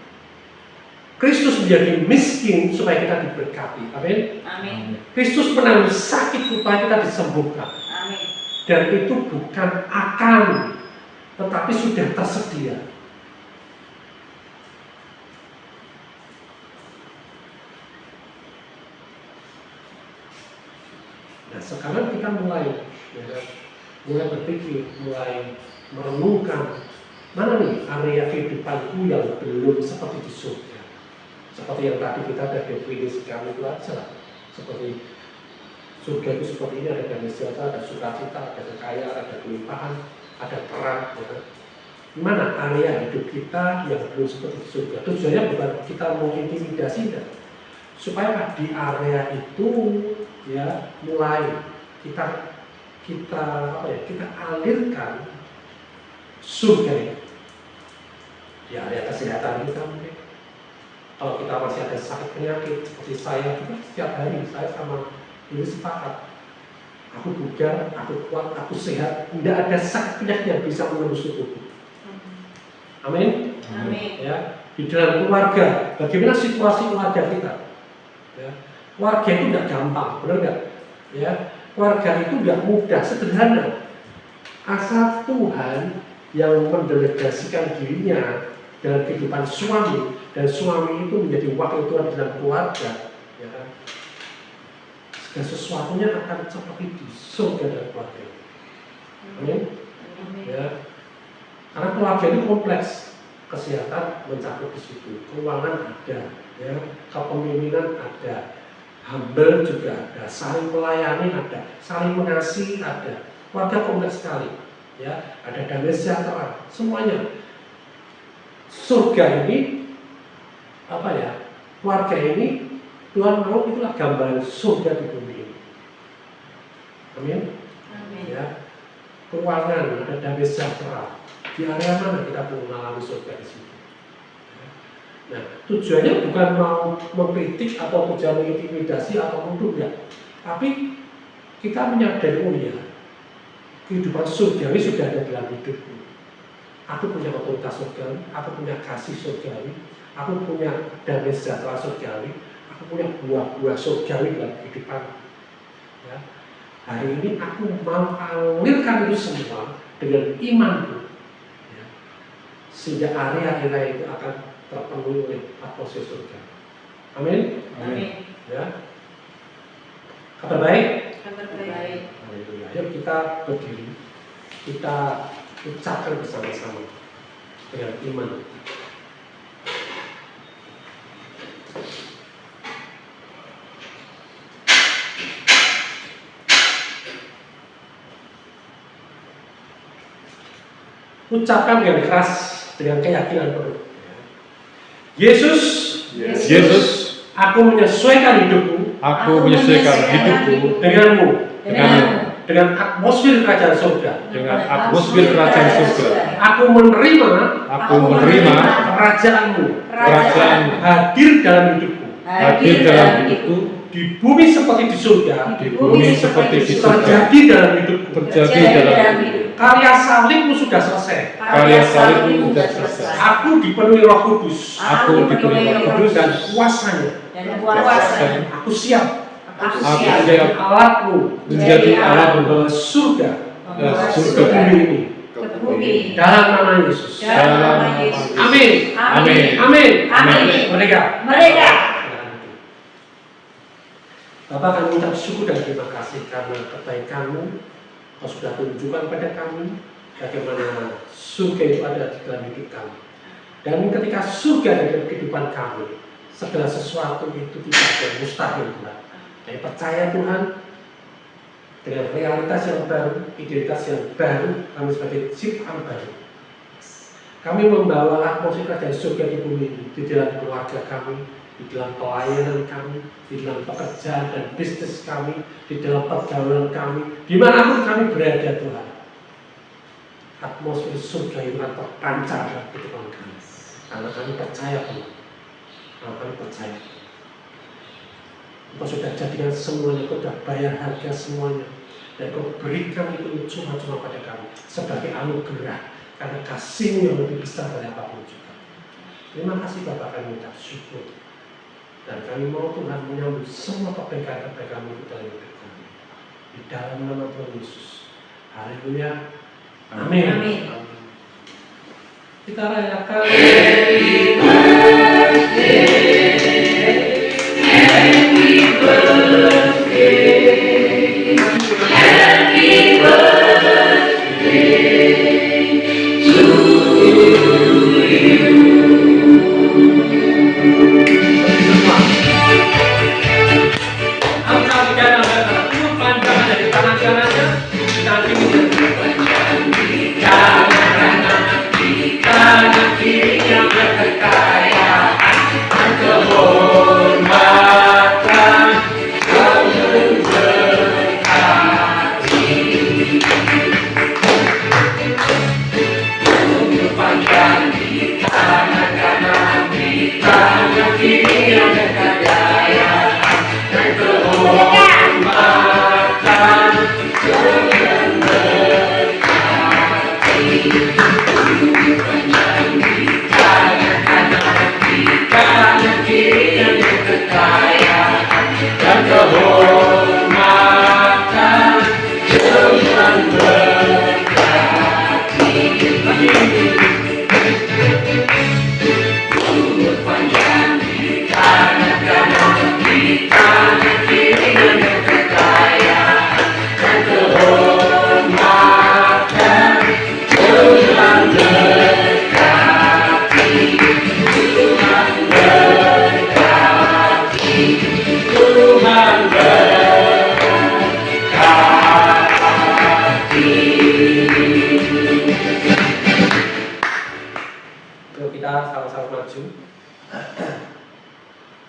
Kristus menjadi miskin supaya kita diberkati. Amin. Amin. Kristus menanggung sakit supaya kita disembuhkan. Amin. Dan itu bukan akan, tetapi sudah tersedia. Nah, sekarang kita mulai berpikir, mulai merenungkan mana nih area kehidupanku yang belum seperti di surga. Seperti yang tadi kita ada definisikan itu aja. Seperti surga itu seperti ini, ada damai sejahtera, ada sukacita, ada kekayaan, ada kelimpahan, ada perang. Ya. Mana area hidup kita yang belum seperti di surga? Tujuannya bukan kita mau intimidasi, supaya di area itu ya mulai kita alirkan surga ini di area kesehatan kita mungkin. Kalau kita masih ada sakit penyakit seperti saya juga, setiap hari saya sama ini sepakat, aku bugar, aku kuat, aku sehat, tidak ada sakit penyakit yang bisa menembus tubuhku. Amin. Amin. Ya, di dalam keluarga, bagaimana situasi keluarga kita? Ya, keluarga itu tidak gampang, benar nggak? Ya, keluarga itu tidak mudah, sederhana. Asal Tuhan yang mendelegasikan dirinya dalam kehidupan suami, dan suami itu menjadi wakil Tuhan dalam keluarga, ya kan? Segala sesuatunya akan seperti di surga dan keluarga. Amin. Ya, karena keluarga ini kompleks, kesehatan mencakup di situ, keuangan ada, ya, kepemimpinan ada, humble juga ada, saling melayani ada, saling mengasihi ada. Keluarga kompleks sekali, ya, ada damai sejahtera, semuanya. Surga ini apa ya? Keluarga ini Tuhan mau itulah gambaran surga di bumi ini. Amin. Amin. Ya, keuangan ada damai sejahtera. Di area mana kita perlu mengalami surga di situ? Nah, tujuannya bukan mau mengkritik atau tujuan mengintimidasi atau menuduh, ya. Tapi kita menyadari, oh ya, kehidupan surgawi sudah ada dalam hidupku. Aku punya otoritas surgawi, aku punya kasih surgawi, aku punya damai sejahtera surgawi, aku punya buah-buah surgawi dalam kehidupan. Ya. Hari ini aku mau alirkan itu semua dengan imanku, ya. Sehingga area-area itu akan terpenuhi oleh atmosfer surga. Amin. Amin. Ya. Kabar baik. Kabar baik. Haleluya. Ayo kita berdiri, kita ucapkan bersama-sama dengan iman. Ucapkan dengan keras, dengan keyakinan penuh. Yesus, Yesus, aku menyesuaikan hidupku aku menyesuaikan hidupku denganmu, denganmu, dengan atmosfer kerajaan surga. dengan atmosfer kerajaan surga. Aku menerima Aku menerima kerajaanmu kerajaanmu hadir dalam hidupku, hadir dalam hidupku, di bumi seperti di surga, di bumi seperti di surga, terjadi dalam hidupku. terjadi dalam hidupku. Karya salibmu sudah selesai. Karya salibmu sudah selesai. Aku dipenuhi Roh Kudus Aku dipenuhi Roh Kudus dan kuasanya. Dan kuasa. Aku siap Aku Aku siap menjadi alatmu menjadi alat membawa surga membawa ke surga bumi ini. ke bumi. Dalam nama Yesus. Dalam nama Yesus. Amin. Amin. Amin. Amin. Mereka. Mereka. Bapak, kami mengucap syukur dan terima kasih karena kebaikan-Mu Kau sudah tunjukkan pada kami bagaimana surga itu ada di dalam hidup kami. Dan ketika surga ada dalam kehidupan kami, segala sesuatu itu tidak ada yang mustahil, Tuhan. Kami percaya, Tuhan, dengan realitas yang baru, identitas yang baru, kami sebagai ciptaan baru. Kami membawa atmosfer dari surga di bumi ini, di dalam keluarga kami, di dalam pelayanan kami, di dalam pekerjaan dan bisnis kami, di dalam pergaulan kami, dimanapun kami berada, Tuhan. Atmosfer surga itu akan terpancar dalam kehidupan kami. Karena kami percaya, Tuhan. Karena kami percaya. Kau sudah jadikan semuanya, Kau sudah bayar harga semuanya. Dan Kau berikan itu cuma-cuma pada kami sebagai anugerah. Karena kasih-Mu yang lebih besar dari apapun juga. Terima kasih Bapak, kami mengucap syukur. Dan kami mau Tuhan menyambut semua kebaikan-kebaikan itu dalam hidup kami. Di dalam nama Tuhan Yesus. Haleluya. Amin. Amin. Kita rayakan.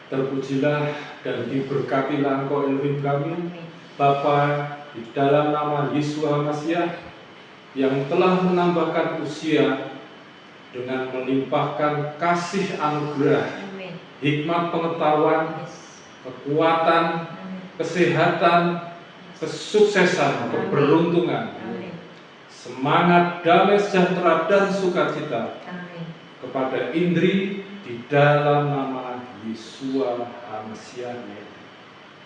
Terpujilah dan diberkatilah Engkau Elohim kami, Bapa, di dalam nama Yeshua Masiah, yang telah menambahkan usia dengan melimpahkan kasih anugerah, hikmat pengetahuan, kekuatan, kesehatan, kesuksesan, keberuntungan, semangat, damai, sejahtera, dan sukacita kepada Indri di dalam nama Yeshua Masiah,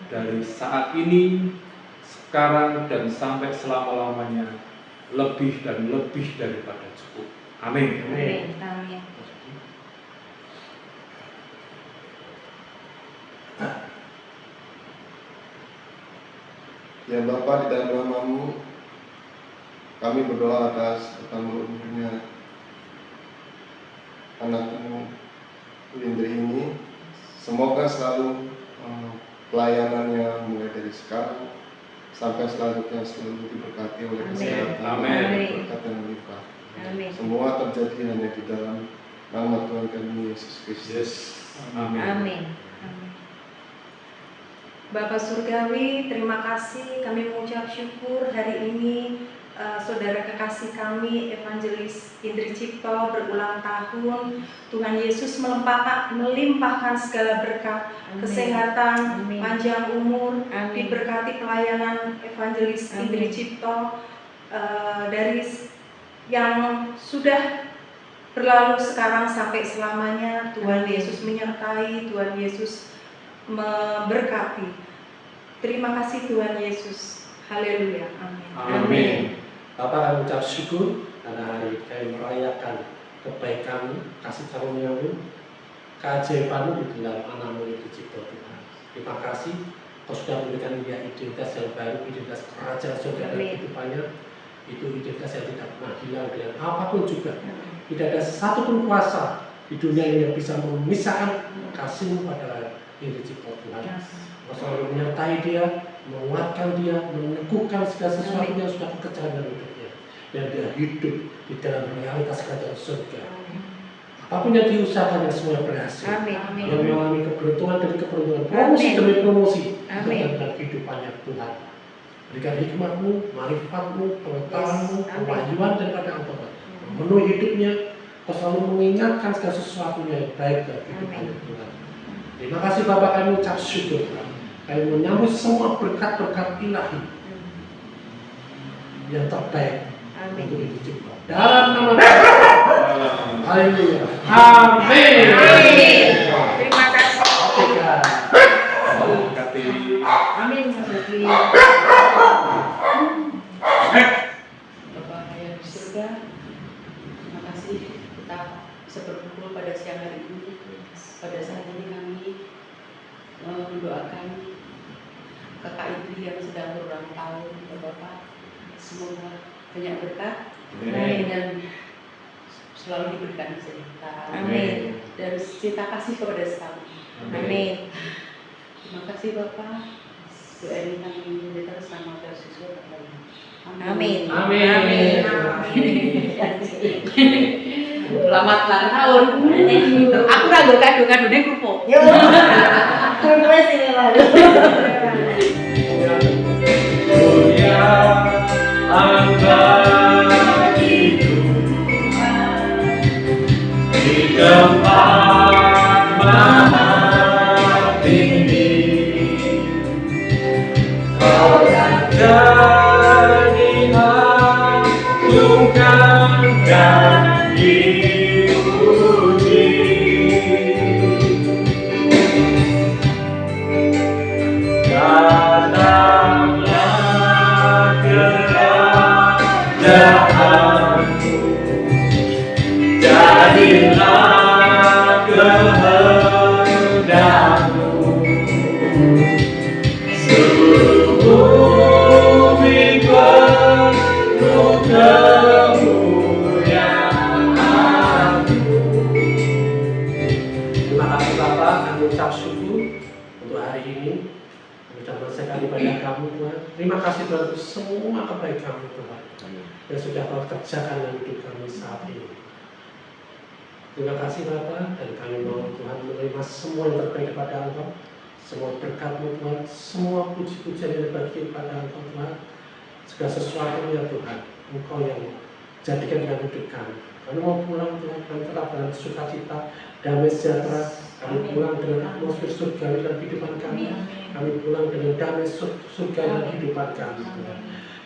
dari saat ini, sekarang, dan sampai selama-lamanya, lebih dan lebih daripada cukup. Amin. Amin. Amin. Ya Bapa, di dalam nama-Mu, kami berdoa atas pertamanya anak-Mu Indri ini. Semoga selalu pelayanannya mulai dari sekarang sampai selanjutnya selalu diberkati oleh kesehatan, berkat dan limpah. Semua terjadi hanya di dalam nama Tuhan kami Yesus Kristus. Amin. Amin. Bapak Surgawi, terima kasih. Kami mengucap syukur hari ini saudara kekasih kami Evangelis Indri Cipto berulang tahun. Tuhan Yesus melimpahkan segala berkat, kesehatan, panjang umur, diberkati pelayanan Evangelis Indri Cipto dari yang sudah berlalu sekarang sampai selamanya. Tuhan Yesus menyertai, Tuhan Yesus memberkati. Terima kasih Tuhan Yesus. Haleluya. Amin. Amin. Bapak, kami ucap syukur karena hari kami merayakan kebaikan, kasih karunia-Mu, keajaiban-Mu di dalam anak-Mu itu Cipto Tuhan. Terima kasih Kau sudah memberikan dia identitas yang baru, identitas kerajaan surga dan kehidupannya. Itu identitas yang tidak pernah hilang dengan apapun juga. Tidak ada satupun kuasa di dunia ini yang bisa memisahkan kasih-Mu pada diri cipta Tuhan. Kau selalu menyertai dia, menguatkan dia, meneguhkan segala sesuatu yang sudah bekerja dalam hidupnya. Dan dia hidup di dalam realitas kerajaan surga. Apapun yang diusahakan yang semua berhasil. Yang mengalami keberuntungan demi keberuntungan, promosi demi promosi dalam kehidupannya Tuhan. Berikan hikmat-Mu, marifat-Mu, pengetahuan-Mu, kemajuan daripada Engkau. Memenuhi hidupnya, Kau selalu mengingatkan segala sesuatunya yang baik dalam kehidupannya Tuhan. Terima kasih Bapak, kami ucap syukur. Kami menyambut semua berkat-berkat ilahi yang terbaik untuk hidup kita. Dalam nama Tuhan. Haleluya. Amin. Terima kasih. Amin. Bapak yang di surga, terima kasih kita bisa berkumpul pada siang hari ini. Pada saat ini kami mendoakan kakak Idri yang sedang berulang tahun, Bapak. Semoga banyak berkat dan selalu diberikan kesehatan dan cinta kasih kepada sesama. Amin. Terima kasih Bapak. Doa ini kami berikan sama siswa terbaik. Amin. Amin. Selamat ulang tahun. Aku ragu kado-kado ning kerupuk. Yo. Kerupuk sini lalu. Dunia angkat itu di tempat maha tinggi, Kau jadi diagungkan dan dipuji. Datanglah kerajaanmu, jadilah kehendakmu, seluruh bumi penuh kemuliaan-Mu. Terima kasih Bapak, kami ucap syukur untuk hari ini. Kami ucapkan pada kamu Tuhan. Terima kasih Tuhan untuk semua kebaikan-Mu Tuhan yang sudah Kau kerjakan dalam hidup kami saat ini. Terima kasih Bapa, dan kami mohon Tuhan menerima semua yang terbaik daripada Engkau, semua berkat-Mu Tuhan, semua puji-pujian yang dibagi kepada Engkau Tuhan, segala sesuatu ya Tuhan, Engkau yang jadikan dalam hidup kami. Kami mau pulang Tuhan, kami tetap dalam sukacita, damai sejahtera. Kami pulang dengan atmosfer surgawi dalam kehidupan kami. Kami pulang dengan damai surga dalam kehidupan kami Tuhan.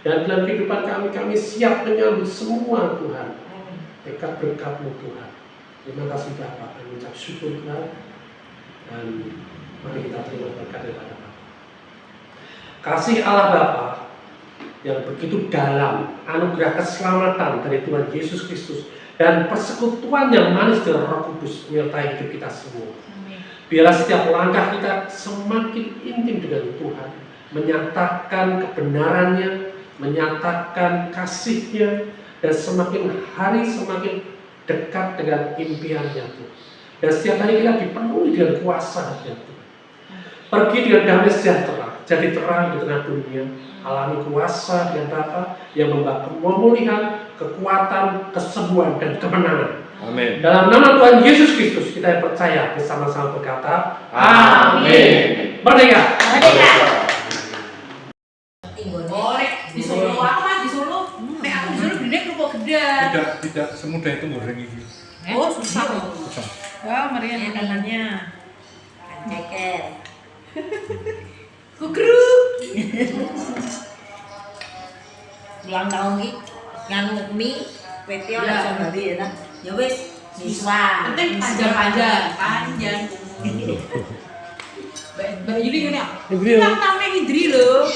Dan dalam kehidupan kami siap menyambut semua Tuhan berkat-berkat-Mu Tuhan. Terima kasih Bapak, kami ucap syukur Tuhan. Dan mari kita terima berkat daripada Bapak. Kasih Allah Bapa yang begitu dalam, anugerah keselamatan dari Tuhan Yesus Kristus, dan persekutuan yang manis dengan Roh Kudus menyertai hidup kita semua. Biarlah setiap langkah kita semakin intim dengan Tuhan, menyatakan kebenarannya, menyatakan kasih-Nya, dan semakin hari semakin dekat dengan impiannya Tuhan. Dan setiap hari kita dipenuhi dengan kuasa-Nya Tuhan. Pergi dengan damai sejahtera, jadi terang di tengah dunia, alami kuasa dengan Bapa yang membawa pemulihan, kekuatan, kesembuhan, dan kemenangan. Amin. Dalam nama Tuhan Yesus Kristus kita yang percaya bersama-sama berkata, Amin. Merdeka. Di Solo aku mah di Solo. Nek aku di Solo gede kerupuk gede. Tidak semudah itu goreng ini. Oh, susah loh. Ya, Marian makanannya. Ceker. Kukruk. Ulang tahun iki nganu mie, pete ora iso bagi ya. Ya wis, siswa. Penting panjang. Mbak Yuli ngene ya. Ini namanya Idri loh.